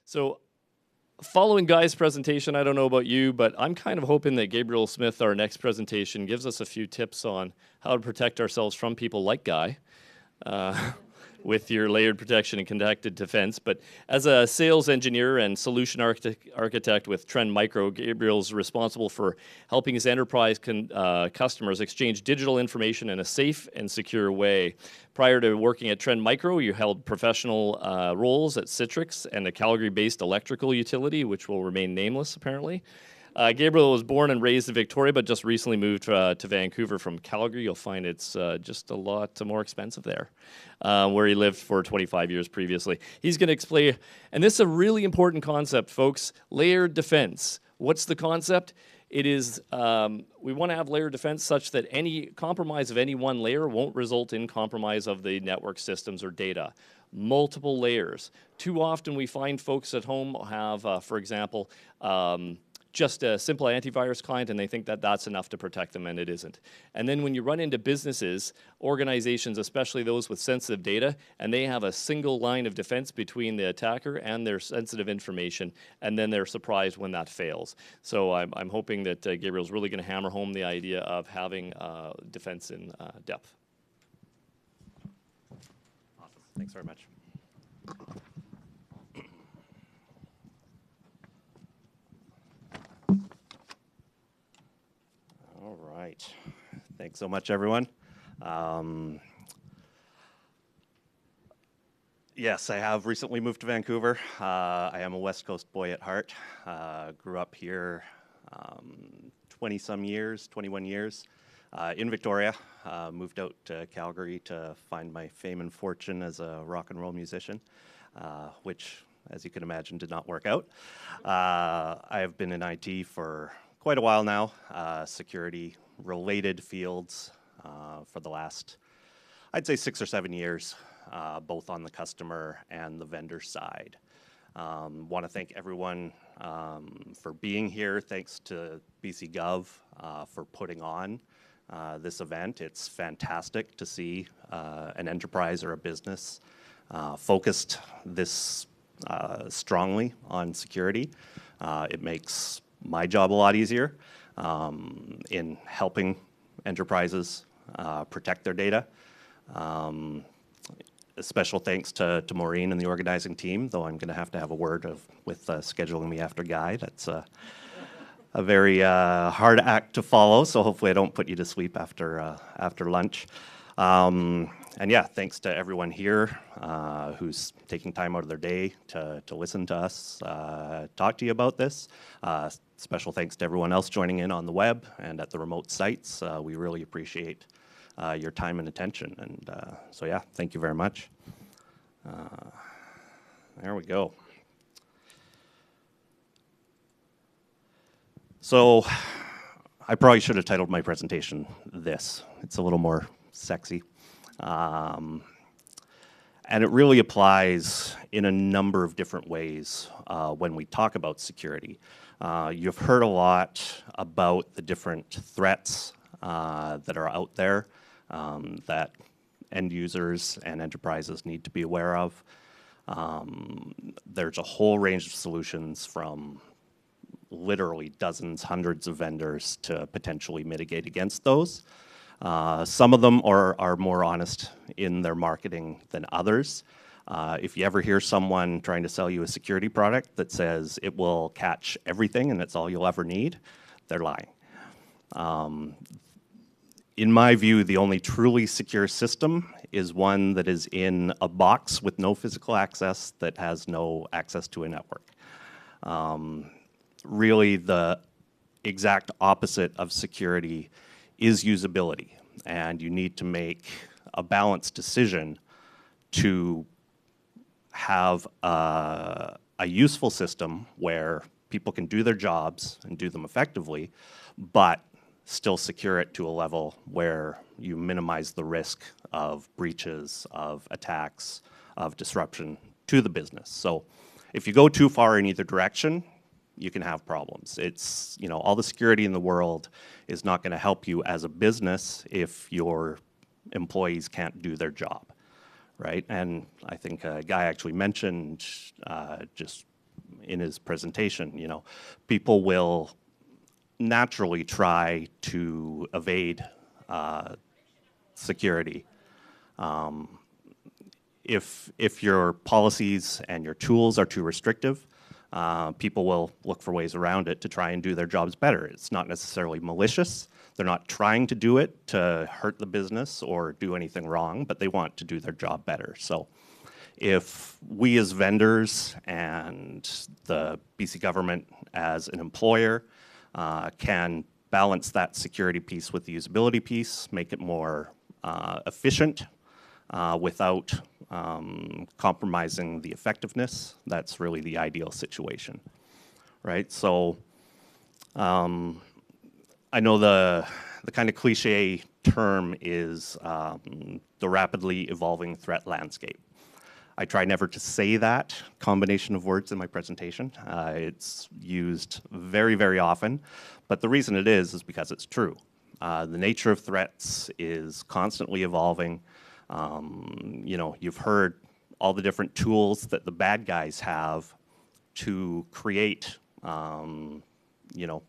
So following Guy's presentation, I don't know about you, but I'm kind of hoping that Gabriel Smyth, our next presentation, gives us a few tips on how to protect ourselves from people like Guy. With your layered protection and connected defense. But as a sales engineer and solution architect with Trend Micro, Gabriel's responsible for helping his enterprise customers exchange digital information in a safe and secure way. Prior to working at Trend Micro, you held professional roles at Citrix and a Calgary-based electrical utility, which will remain nameless, apparently. Gabriel was born and raised in Victoria, but just recently moved to Vancouver from Calgary. You'll find it's just a lot more expensive there, where he lived for 25 years previously. He's going to explain, and this is a really important concept, folks, layered defense. What's the concept? It is, we want to have layered defense such that any compromise of any one layer won't result in compromise of the network systems or data. Multiple layers. Too often we find folks at home have, for example, just a simple antivirus client, and they think that that's enough to protect them, and it isn't. And then when you run into businesses, organizations, especially those with sensitive data, and they have a single line of defense between the attacker and their sensitive information, and then they're surprised when that fails. So I'm hoping that Gabriel's really going to hammer home the idea of having defense in depth. Awesome. Thanks very much. All right. Thanks so much, everyone. Yes, I have recently moved to Vancouver. I am a West Coast boy at heart. Grew up here 20-some years, 21 years in Victoria. Moved out to Calgary to find my fame and fortune as a rock and roll musician, which, as you can imagine, did not work out. I have been in IT for quite a while now, security-related fields for the last, I'd say, 6 or 7 years, both on the customer and the vendor side. Want to thank everyone for being here. Thanks to BC Gov for putting on this event. It's fantastic to see an enterprise or a business focused this strongly on security. It makes my job a lot easier in helping enterprises protect their data. A special thanks to Maureen and the organizing team, though I'm going to have a word with scheduling me after Guy. That's a very hard act to follow, so hopefully I don't put you to sleep after lunch. And yeah, thanks to everyone here who's taking time out of their day to listen to us talk to you about this. Special thanks to everyone else joining in on the web and at the remote sites. We really appreciate your time and attention. And so yeah, thank you very much. There we go. So I probably should have titled my presentation this. It's a little more sexy. And it really applies in a number of different ways when we talk about security. You've heard a lot about the different threats that are out there that end users and enterprises need to be aware of. There's a whole range of solutions from literally dozens, hundreds of vendors to potentially mitigate against those. Some of them are more honest in their marketing than others. If you ever hear someone trying to sell you a security product that says it will catch everything and it's all you'll ever need, they're lying. In my view, the only truly secure system is one that is in a box with no physical access, that has no access to a network. Really, the exact opposite of security is usability, and you need to make a balanced decision to have a useful system where people can do their jobs and do them effectively, but still secure it to a level where you minimize the risk of breaches, of attacks, of disruption to the business. So if you go too far in either direction, you can have problems. It's, you know, all the security in the world is not going to help you as a business if your employees can't do their job, right? And I think a guy actually mentioned just in his presentation, you know, people will naturally try to evade security. If your policies and your tools are too restrictive, people will look for ways around it to try and do their jobs better. It's not necessarily malicious. They're not trying to do it to hurt the business or do anything wrong, but they want to do their job better. So if we as vendors and the BC government as an employer can balance that security piece with the usability piece, make it more efficient without compromising the effectiveness, that's really the ideal situation, right? So I know the kind of cliche term is the rapidly evolving threat landscape. I try never to say that combination of words in my presentation. It's used very, very often, but the reason it is because it's true. The nature of threats is constantly evolving. You know, you've heard all the different tools that the bad guys have to create, you know,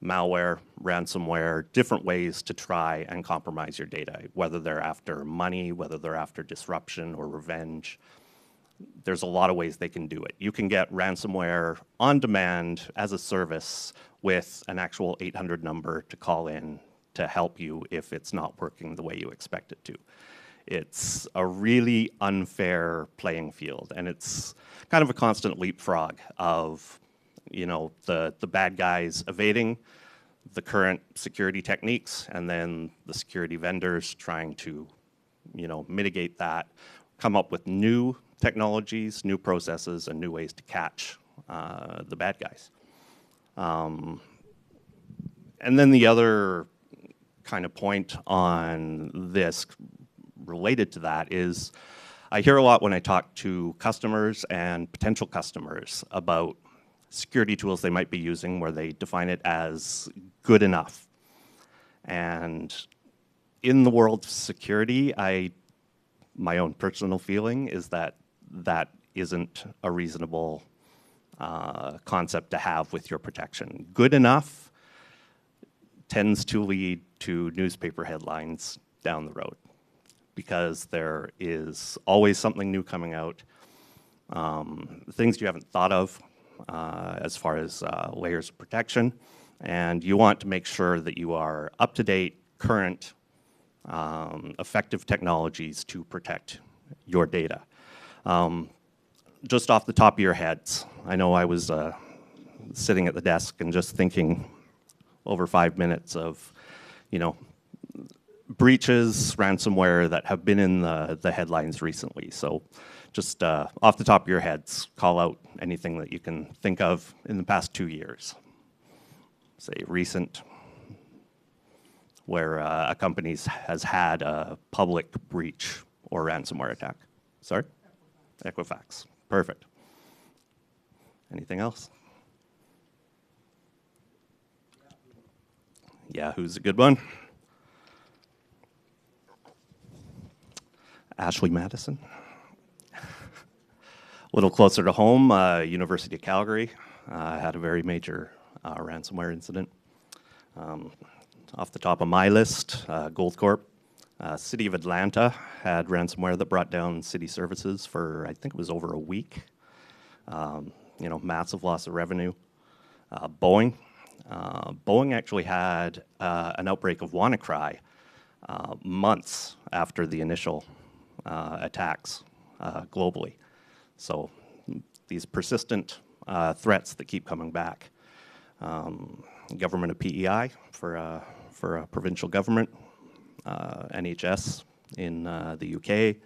malware, ransomware, different ways to try and compromise your data, whether they're after money, whether they're after disruption or revenge. There's a lot of ways they can do it. You can get ransomware on demand as a service with an actual 800 number to call in to help you if it's not working the way you expect it to. It's a really unfair playing field, and it's kind of a constant leapfrog of, you know, the bad guys evading the current security techniques, and then the security vendors trying to, you know, mitigate that, come up with new technologies, new processes, and new ways to catch the bad guys. And then the other kind of point on this related to that is I hear a lot when I talk to customers and potential customers about security tools they might be using where they define it as good enough. And in the world of security, my own personal feeling is that that isn't a reasonable concept to have with your protection. Good enough tends to lead to newspaper headlines down the road because there is always something new coming out, things you haven't thought of as far as layers of protection, and you want to make sure that you are up to date, current, effective technologies to protect your data. Just off the top of your heads, I know I was sitting at the desk and just thinking over 5 minutes of, you know, breaches, ransomware that have been in the headlines recently. So just off the top of your heads, call out anything that you can think of in the past 2 years. Say recent, where a company has had a public breach or ransomware attack. Sorry? Equifax. Perfect. Anything else? Yahoo's a good one. Ashley Madison. A little closer to home, University of Calgary had a very major ransomware incident. Off the top of my list, Goldcorp. City of Atlanta had ransomware that brought down city services for, I think it was over a week. You know, massive loss of revenue. Boeing. Boeing actually had an outbreak of WannaCry months after the initial attacks globally. So these persistent threats that keep coming back. Government of PEI for a provincial government. NHS in the UK.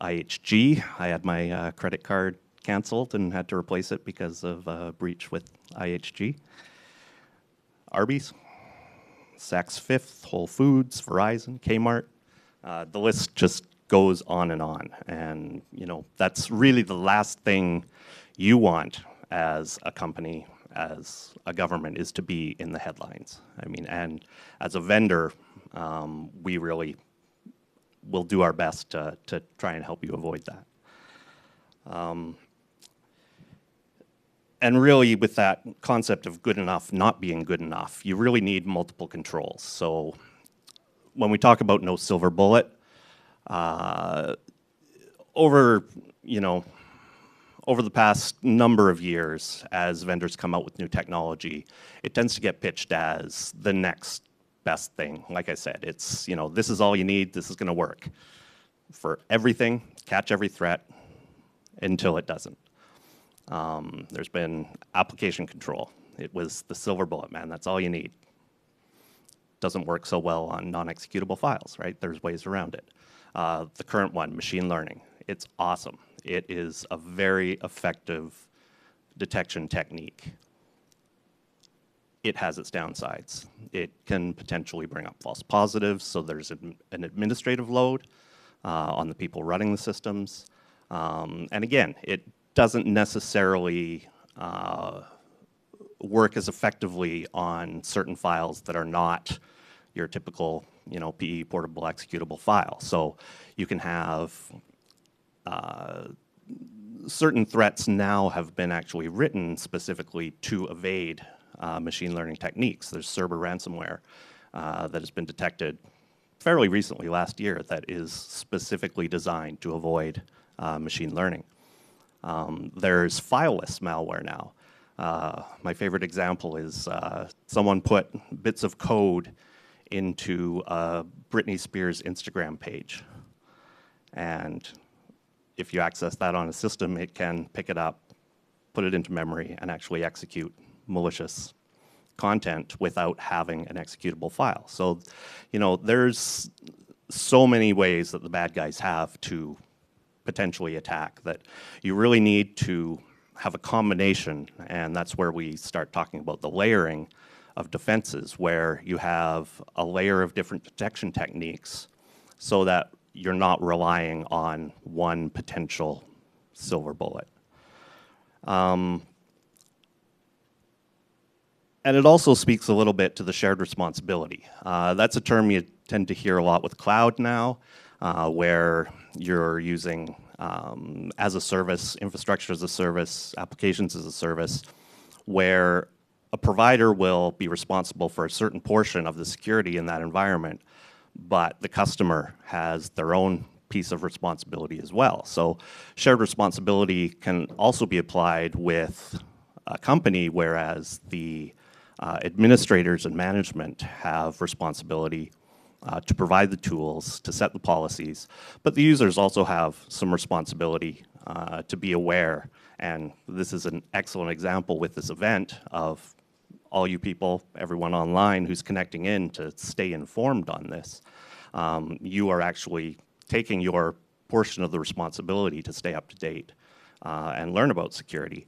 IHG, I had my credit card canceled and had to replace it because of a breach with IHG. Arby's, Saks Fifth, Whole Foods, Verizon, Kmart. The list just goes on. And, you know, that's really the last thing you want as a company, as a government, is to be in the headlines. I mean, and as a vendor, we really will do our best to try and help you avoid that. And really, with that concept of good enough not being good enough, you really need multiple controls. So when we talk about no silver bullet, over, you know, over the past number of years, as vendors come out with new technology, it tends to get pitched as the next best thing. Like I said, it's, you know, this is all you need, this is going to work for everything, catch every threat until it doesn't. There's been application control. It was the silver bullet, man, that's all you need. Doesn't work so well on non-executable files, right? There's ways around it. The current one, machine learning, it's awesome. It is a very effective detection technique. It has its downsides. It can potentially bring up false positives, so there's an administrative load on the people running the systems. And again, it doesn't necessarily work as effectively on certain files that are not your typical, you know, PE portable executable file. So you can have certain threats now have been actually written specifically to evade machine learning techniques. There's Cerber ransomware that has been detected fairly recently, last year, that is specifically designed to avoid machine learning. There's fileless malware now. My favorite example is someone put bits of code into Britney Spears' Instagram page. And if you access that on a system, it can pick it up, put it into memory, and actually execute malicious content without having an executable file. So, you know, there's so many ways that the bad guys have to potentially attack that you really need to have a combination, and that's where we start talking about the layering of defenses, where you have a layer of different detection techniques so that you're not relying on one potential silver bullet. And it also speaks a little bit to the shared responsibility. That's a term you tend to hear a lot with cloud now, where you're using as a service, infrastructure as a service, applications as a service, where a provider will be responsible for a certain portion of the security in that environment, but the customer has their own piece of responsibility as well. So shared responsibility can also be applied with a company, whereas the administrators and management have responsibility to provide the tools, to set the policies, but the users also have some responsibility to be aware. And this is an excellent example with this event of all you people, everyone online who's connecting in to stay informed on this. You are actually taking your portion of the responsibility to stay up to date and learn about security.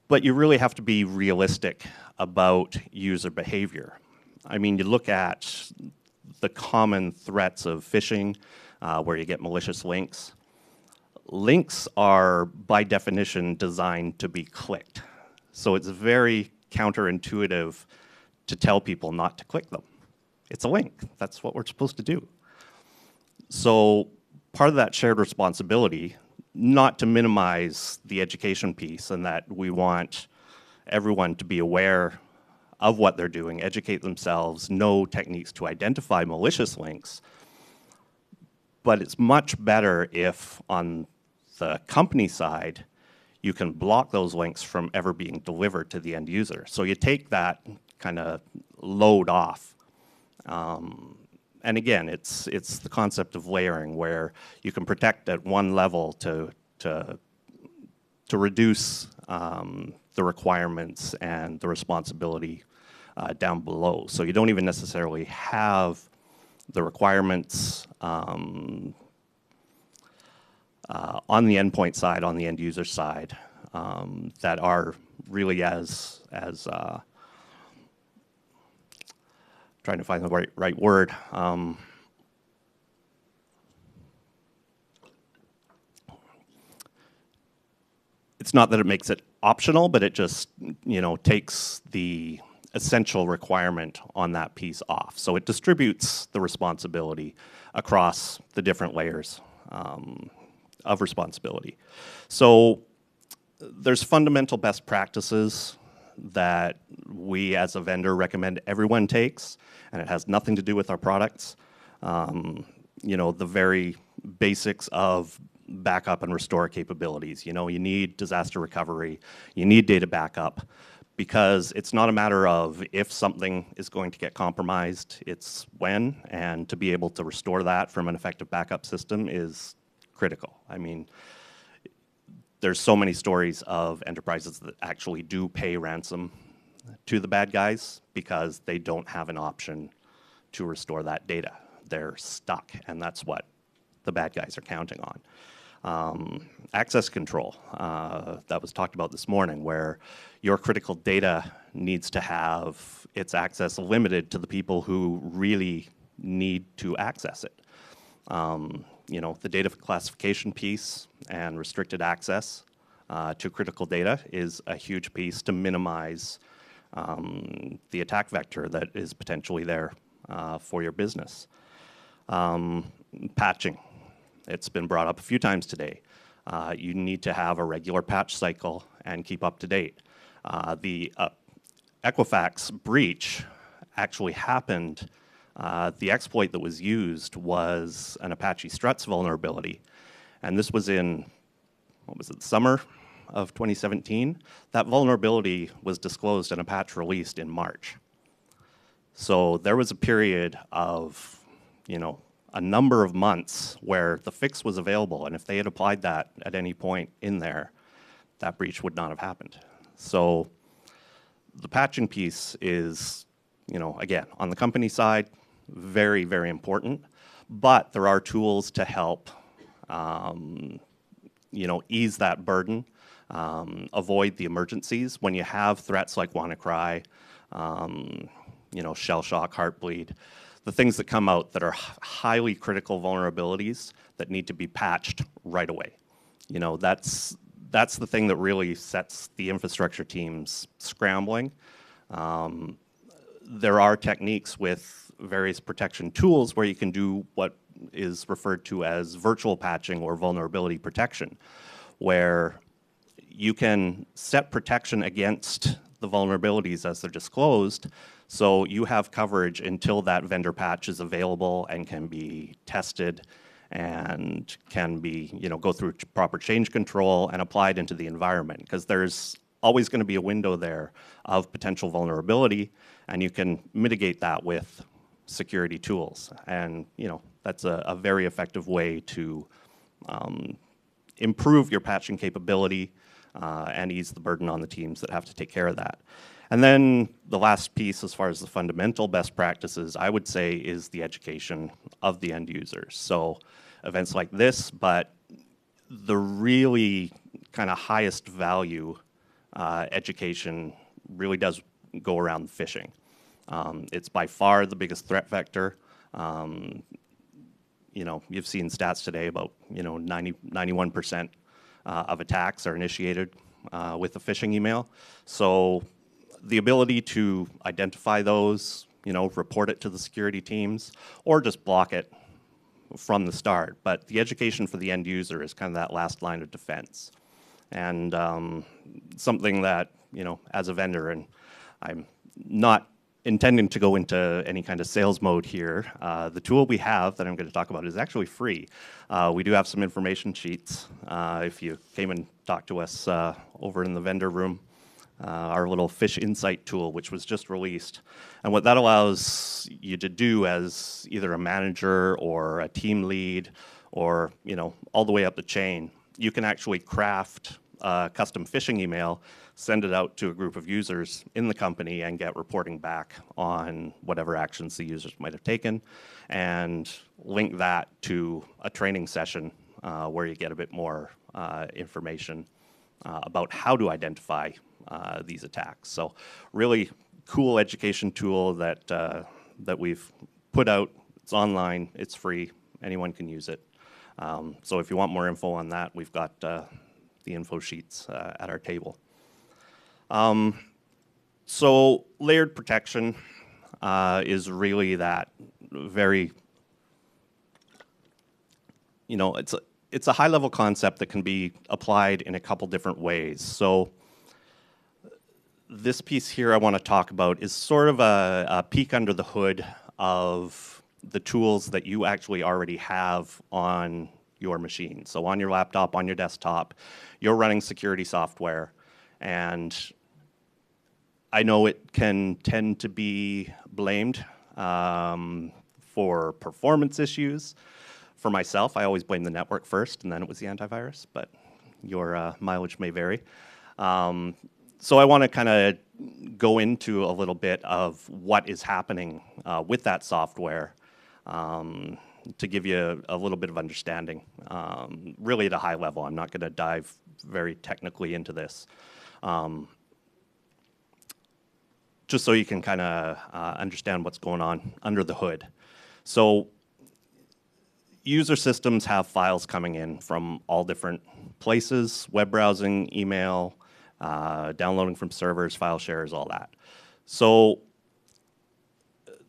But you really have to be realistic about user behavior. I mean, you look at the common threats of phishing, where you get malicious links. Links are, by definition, designed to be clicked. So it's very counterintuitive to tell people not to click them. It's a link. That's what we're supposed to do. So part of that shared responsibility, not to minimize the education piece, and that we want everyone to be aware of what they're doing, educate themselves, know techniques to identify malicious links. But it's much better if, on the company side, you can block those links from ever being delivered to the end user. So you take that kind of load off. And again, it's the concept of layering, where you can protect at one level to reduce the requirements and the responsibility down below. So you don't even necessarily have the requirements on the endpoint side, on the end user side, that are really as trying to find the right word. It's not that it makes it optional, but it just, you know, takes the essential requirement on that piece off. So it distributes the responsibility across the different layers of responsibility. So there's fundamental best practices that we as a vendor recommend everyone takes, and it has nothing to do with our products. The very basics of backup and restore capabilities. You need disaster recovery, you need data backup, because it's not a matter of if something is going to get compromised, it's when, and to be able to restore that from an effective backup system is critical. I mean, there's so many stories of enterprises that actually do pay ransom to the bad guys because they don't have an option to restore that data. They're stuck, and that's what the bad guys are counting on. Access control, that was talked about this morning, where your critical data needs to have its access limited to the people who really need to access it. The data classification piece and restricted access to critical data is a huge piece to minimize the attack vector that is potentially there for your business. Patching. It's been brought up a few times today. You need to have a regular patch cycle and keep up to date. The Equifax breach actually happened. The exploit that was used was an Apache Struts vulnerability. And this was in, summer of 2017. That vulnerability was disclosed and a patch released in March. So there was a period of, a number of months where the fix was available, and if they had applied that at any point in there, that breach would not have happened. So the patching piece is, again, on the company side, very, very important, but there are tools to help, ease that burden, avoid the emergencies. When you have threats like WannaCry, shell shock, heartbleed, the things that come out that are highly critical vulnerabilities that need to be patched right away. That's the thing that really sets the infrastructure teams scrambling. There are techniques with various protection tools where you can do what is referred to as virtual patching or vulnerability protection, where you can set protection against the vulnerabilities as they're disclosed, so you have coverage until that vendor patch is available and can be tested and can be, go through proper change control and applied into the environment, because there's always going to be a window there of potential vulnerability, and you can mitigate that with security tools. And that's a very effective way to improve your patching capability and ease the burden on the teams that have to take care of that. And then the last piece, as far as the fundamental best practices, I would say, is the education of the end users. So events like this, but the really kind of highest value education really does go around phishing. It's by far the biggest threat vector. You've seen stats today about 91% of attacks are initiated with a phishing email. So the ability to identify those, report it to the security teams, or just block it from the start. But the education for the end user is kind of that last line of defense. And something that, as a vendor, and I'm not intending to go into any kind of sales mode here, the tool we have that I'm going to talk about is actually free. We do have some information sheets if you came and talked to us over in the vendor room. Our little Fish Insight tool, which was just released. And what that allows you to do as either a manager or a team lead or, all the way up the chain, you can actually craft a custom phishing email, send it out to a group of users in the company, and get reporting back on whatever actions the users might have taken, and link that to a training session where you get a bit more information about how to identify these attacks. So really cool education tool that that we've put out. It's online, it's free, anyone can use it. So if you want more info on that, we've got the info sheets at our table. So layered protection is really that very, it's it's a high-level concept that can be applied in a couple different ways. So this piece here I want to talk about is sort of a peek under the hood of the tools that you actually already have on your machine. So on your laptop, on your desktop, you're running security software. And I know it can tend to be blamed for performance issues. For myself, I always blame the network first, and then it was the antivirus, but your mileage may vary. So I want to kind of go into a little bit of what is happening with that software to give you a little bit of understanding, really at a high level. I'm not going to dive very technically into this. Just so you can kind of understand what's going on under the hood. So user systems have files coming in from all different places, web browsing, email, downloading from servers, file shares, all that. So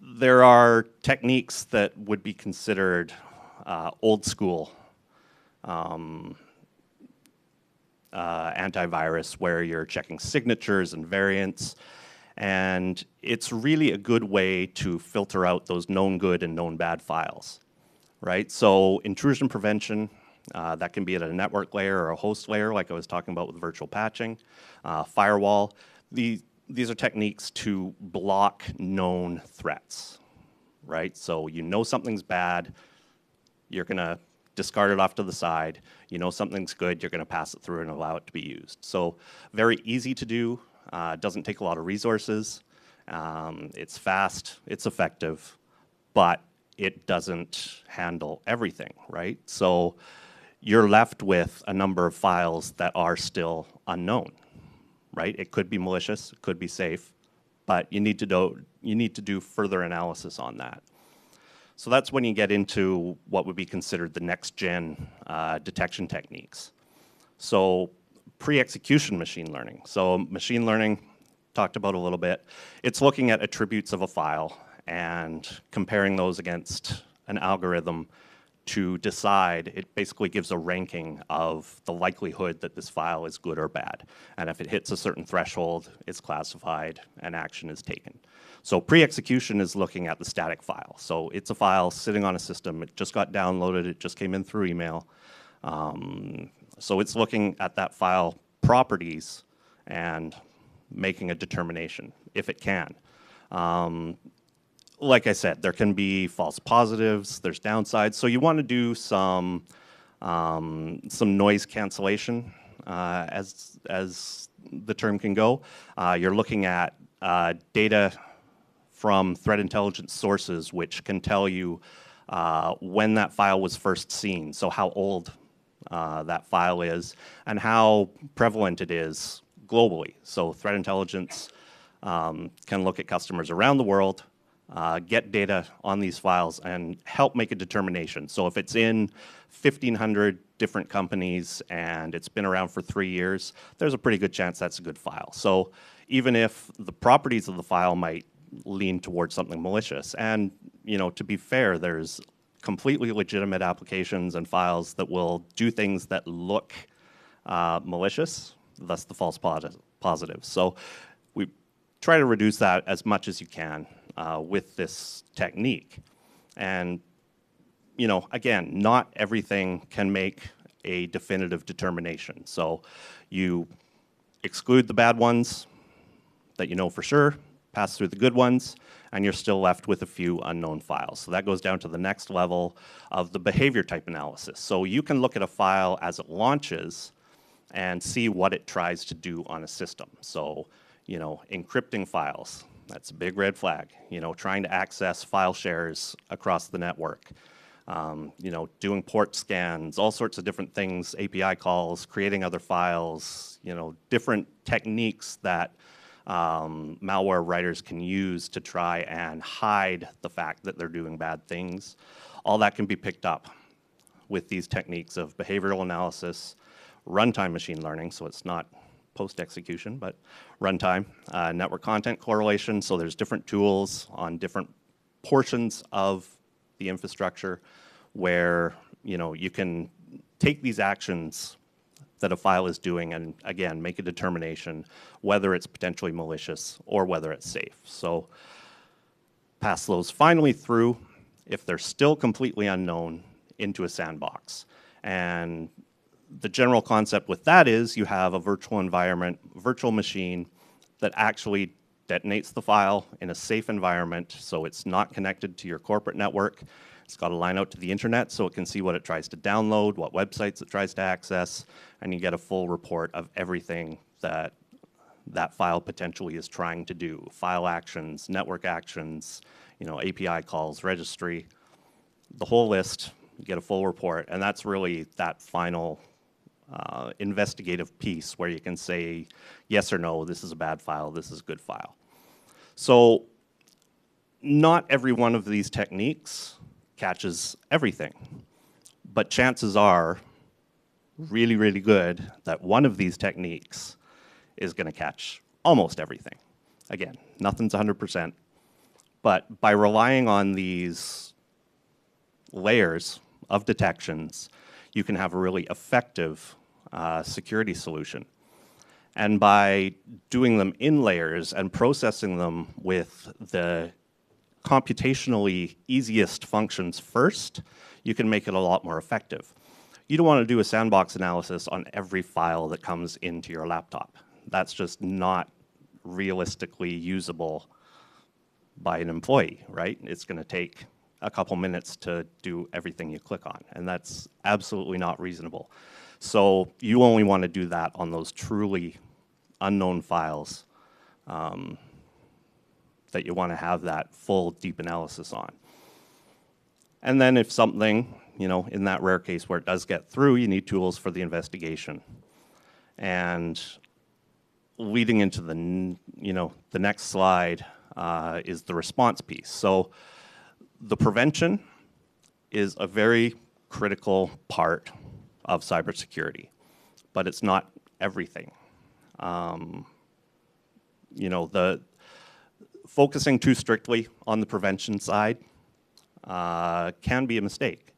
there are techniques that would be considered old school antivirus, where you're checking signatures and variants. And it's really a good way to filter out those known good and known bad files, right? So intrusion prevention, that can be at a network layer or a host layer, like I was talking about with virtual patching, firewall. These are techniques to block known threats, right? So you know something's bad, you're going to discard it off to the side. You know something's good, you're going to pass it through and allow it to be used. So very easy to do. Doesn't take a lot of resources. It's fast, it's effective, but it doesn't handle everything, right? So you're left with a number of files that are still unknown, right? It could be malicious, it could be safe, but you need to do further analysis on that. So that's when you get into what would be considered the next-gen detection techniques. So pre-execution machine learning. So machine learning, talked about a little bit. It's looking at attributes of a file and comparing those against an algorithm to decide. It basically gives a ranking of the likelihood that this file is good or bad. And if it hits a certain threshold, it's classified and action is taken. So pre-execution is looking at the static file. So it's a file sitting on a system. It just got downloaded. It just came in through email. So it's looking at that file properties and making a determination, if it can. Like I said, there can be false positives, there's downsides, so you want to do some noise cancellation, as the term can go. You're looking at data from threat intelligence sources, which can tell you when that file was first seen, so how old that file is, and how prevalent it is globally. So threat intelligence can look at customers around the world, get data on these files, and help make a determination. So if it's in 1,500 different companies and it's been around for 3 years, there's a pretty good chance that's a good file. So even if the properties of the file might lean towards something malicious, and to be fair, there's completely legitimate applications and files that will do things that look malicious, thus the false positives. So we try to reduce that as much as you can with this technique. And again, not everything can make a definitive determination. So you exclude the bad ones that you know for sure, pass through the good ones, and you're still left with a few unknown files. So that goes down to the next level of the behavior type analysis. So you can look at a file as it launches and see what it tries to do on a system. So, encrypting files, that's a big red flag. Trying to access file shares across the network. Doing port scans, all sorts of different things, API calls, creating other files, different techniques that malware writers can use to try and hide the fact that they're doing bad things. All that can be picked up with these techniques of behavioral analysis, runtime machine learning, so it's not post-execution, but runtime, network content correlation, so there's different tools on different portions of the infrastructure where you can take these actions that a file is doing and, again, make a determination whether it's potentially malicious or whether it's safe. So pass those finally through, if they're still completely unknown, into a sandbox. And the general concept with that is you have a virtual environment, virtual machine that actually detonates the file in a safe environment, so it's not connected to your corporate network. It's got a line out to the internet so it can see what it tries to download, what websites it tries to access, and you get a full report of everything that that file potentially is trying to do. File actions, network actions, API calls, registry, the whole list, you get a full report, and that's really that final investigative piece where you can say yes or no, this is a bad file, this is a good file. So not every one of these techniques catches everything, but chances are really, really good that one of these techniques is going to catch almost everything. Again, nothing's 100%, but by relying on these layers of detections, you can have a really effective security solution. And by doing them in layers and processing them with the computationally easiest functions first, you can make it a lot more effective. You don't want to do a sandbox analysis on every file that comes into your laptop. That's just not realistically usable by an employee, right? It's going to take a couple minutes to do everything you click on, and that's absolutely not reasonable. So you only want to do that on those truly unknown files that you want to have that full deep analysis on. And then if something, in that rare case where it does get through, you need tools for the investigation. And leading into the next slide is the response piece. So the prevention is a very critical part of cybersecurity, but it's not everything. The focusing too strictly on the prevention side can be a mistake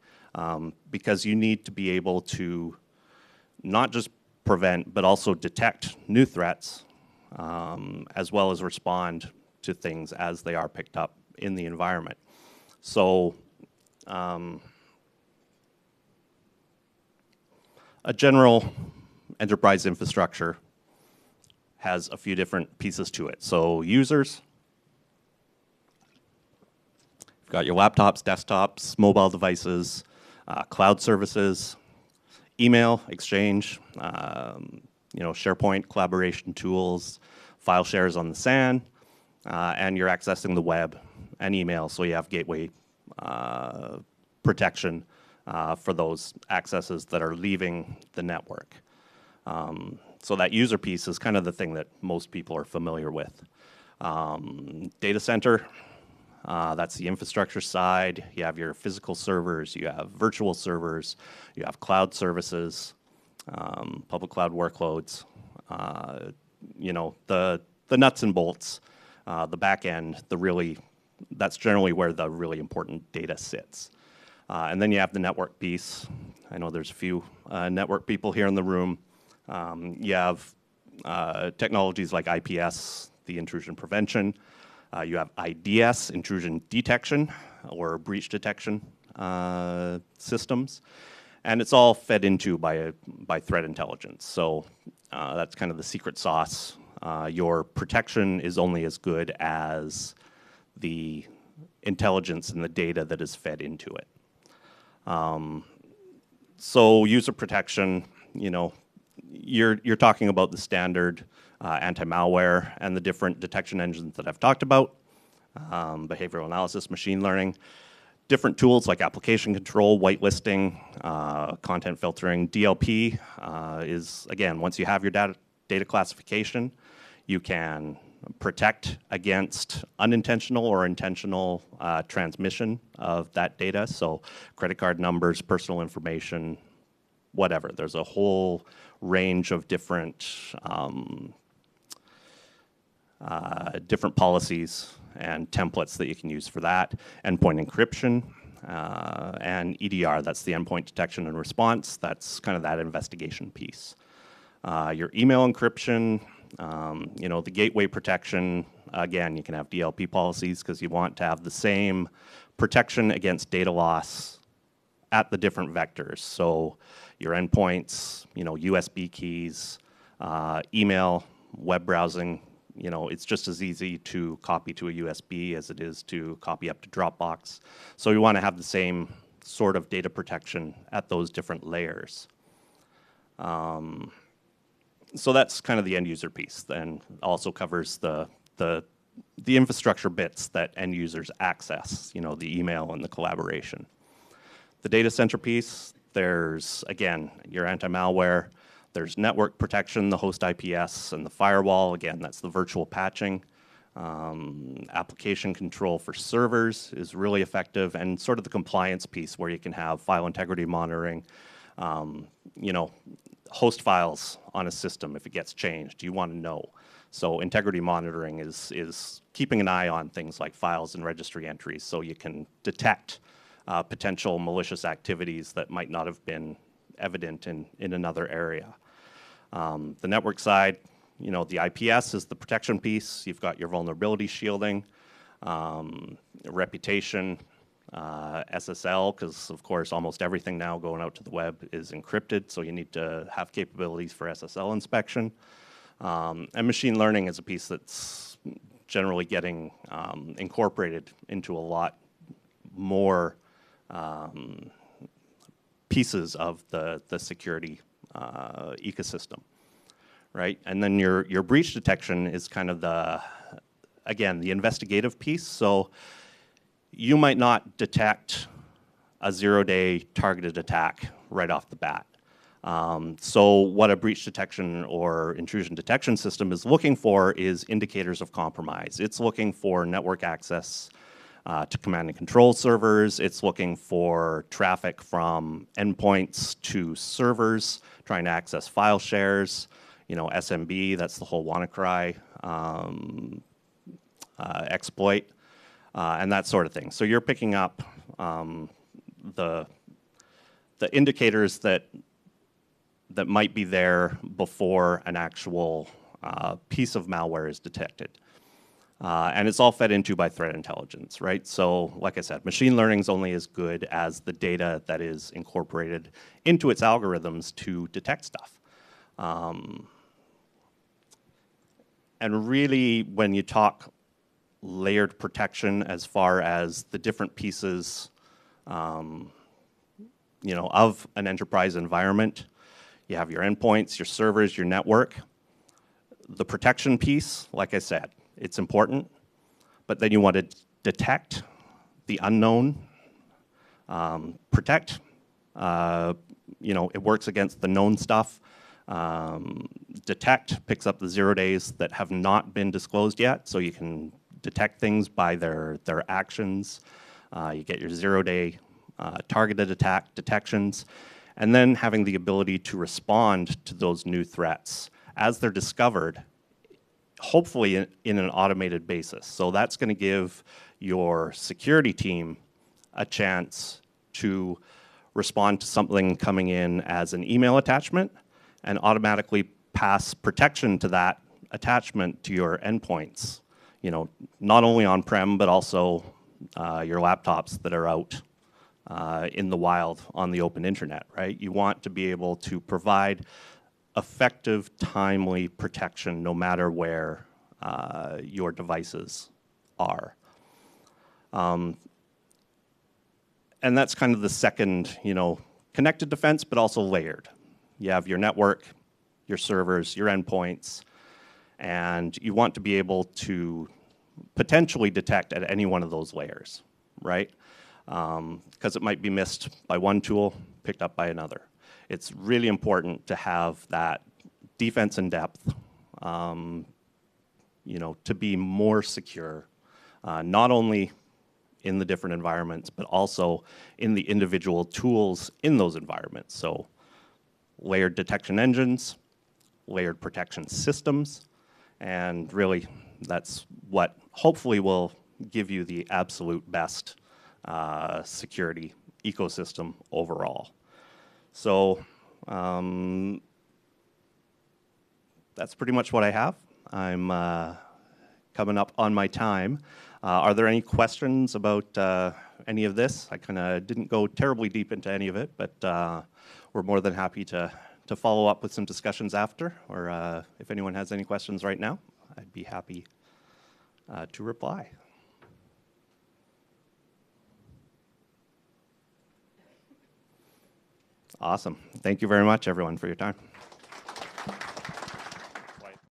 because you need to be able to not just prevent, but also detect new threats as well as respond to things as they are picked up in the environment. So a general enterprise infrastructure has a few different pieces to it. So users, you've got your laptops, desktops, mobile devices, cloud services, email, Exchange, SharePoint, collaboration tools, file shares on the SAN, and you're accessing the web and email, so you have gateway protection for those accesses that are leaving the network. So that user piece is kind of the thing that most people are familiar with. Data center, that's the infrastructure side. You have your physical servers, you have virtual servers, you have cloud services, public cloud workloads, the nuts and bolts, the back end, that's generally where the really important data sits. And then you have the network piece. I know there's a few network people here in the room. You have technologies like IPS, the intrusion prevention. You have IDS, intrusion detection, or breach detection systems. And it's all fed into by threat intelligence. So that's kind of the secret sauce. Your protection is only as good as the intelligence and the data that is fed into it. So user protection, you're talking about the standard anti-malware and the different detection engines that I've talked about, behavioral analysis, machine learning, different tools like application control, whitelisting, content filtering. DLP is, again, once you have your data classification, you can protect against unintentional or intentional transmission of that data. So credit card numbers, personal information, whatever. There's a whole range of different policies and templates that you can use for that. Endpoint encryption, and EDR, that's the endpoint detection and response. That's kind of that investigation piece. Your email encryption, the gateway protection, again, you can have DLP policies because you want to have the same protection against data loss at the different vectors. So your endpoints, USB keys, email, web browsing, it's just as easy to copy to a USB as it is to copy up to Dropbox. So you want to have the same sort of data protection at those different layers. So that's kind of the end user piece. Then also covers the infrastructure bits that end users access, the email and the collaboration. The data center piece, there's, again, your anti-malware. There's network protection, the host IPS, and the firewall. Again, that's the virtual patching. Application control for servers is really effective, and sort of the compliance piece where you can have file integrity monitoring, host files on a system. If it gets changed, you want to know. So integrity monitoring is keeping an eye on things like files and registry entries so you can detect potential malicious activities that might not have been evident in another area. The network side, the IPS is the protection piece. You've got your vulnerability shielding, reputation, SSL, because of course almost everything now going out to the web is encrypted, so you need to have capabilities for SSL inspection. And machine learning is a piece that's generally getting incorporated into a lot more pieces of the security ecosystem, right? And then your breach detection is kind of the investigative piece. So you might not detect a zero-day targeted attack right off the bat. So what a breach detection or intrusion detection system is looking for is indicators of compromise. It's looking for network access to command and control servers. It's looking for traffic from endpoints to servers, trying to access file shares, SMB, that's the whole WannaCry exploit, and that sort of thing. So you're picking up the indicators that might be there before an actual piece of malware is detected. And it's all fed into by threat intelligence, right? So like I said, machine learning is only as good as the data that is incorporated into its algorithms to detect stuff. And really, when you talk layered protection as far as the different pieces of an enterprise environment, you have your endpoints, your servers, your network. The protection piece, like I said, it's important, but then you want to detect the unknown, protect, it works against the known stuff, detect picks up the 0 days that have not been disclosed yet, so you can detect things by their actions. You get your 0-day targeted attack detections, and then having the ability to respond to those new threats as they're discovered, hopefully in an automated basis. So that's going to give your security team a chance to respond to something coming in as an email attachment and automatically pass protection to that attachment to your endpoints. Not only on-prem, but also your laptops that are out in the wild on the open internet, right? You want to be able to provide effective, timely protection no matter where your devices are. And that's kind of the second, connected defense, but also layered. You have your network, your servers, your endpoints, and you want to be able to potentially detect at any one of those layers, right? Because it might be missed by one tool, picked up by another. It's really important to have that defense in depth, to be more secure, not only in the different environments, but also in the individual tools in those environments. So layered detection engines, layered protection systems, and really that's what hopefully will give you the absolute best security ecosystem overall. So that's pretty much what I have. I'm coming up on my time. Are there any questions about any of this? I kind of didn't go terribly deep into any of it, but we're more than happy to follow up with some discussions after, or if anyone has any questions right now, I'd be happy to reply. Awesome. Thank you very much, everyone, for your time.